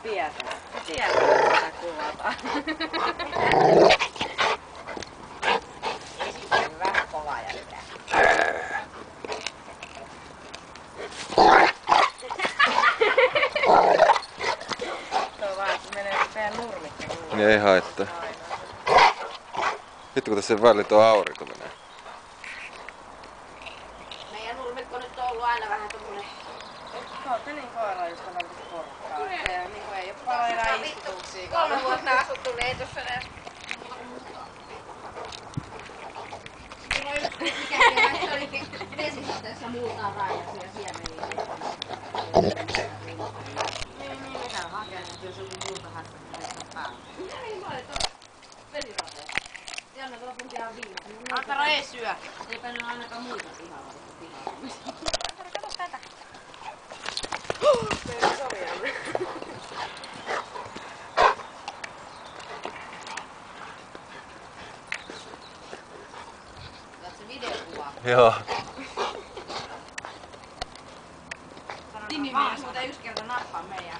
tietää. Sitä kuvataan. Ei sitten vähän kovaa jälkeen. Se on vaan, että menee meidän nurmikki. Ei haittaa. Nyt kun tässä välillä tuo aurinko menee. Meidän nurmikko nyt on ollut aina vähän tommonen... Olette niin koiraystävällisesti porukkaa. Ja niin ei oo paljon enää istutuksia. 3 vuotta asuttu, niin ei tossa enää... Mikäkin se oli vesisateessa muutaan raijaisia siemeniä. Niin, ne käy hakemaan, jos joku muuta hässäkkää päällä. Ei mä olin tuossa vesisateessa. Janne lopun ihan viimeisen. Antara ei syö. Eipä ne ainakaan muita pihalla. Antara, kato tätä. Se ei sovi Janne. Otat se videokuva. Joo. Nimi muuten yksi kerta nappaa meidän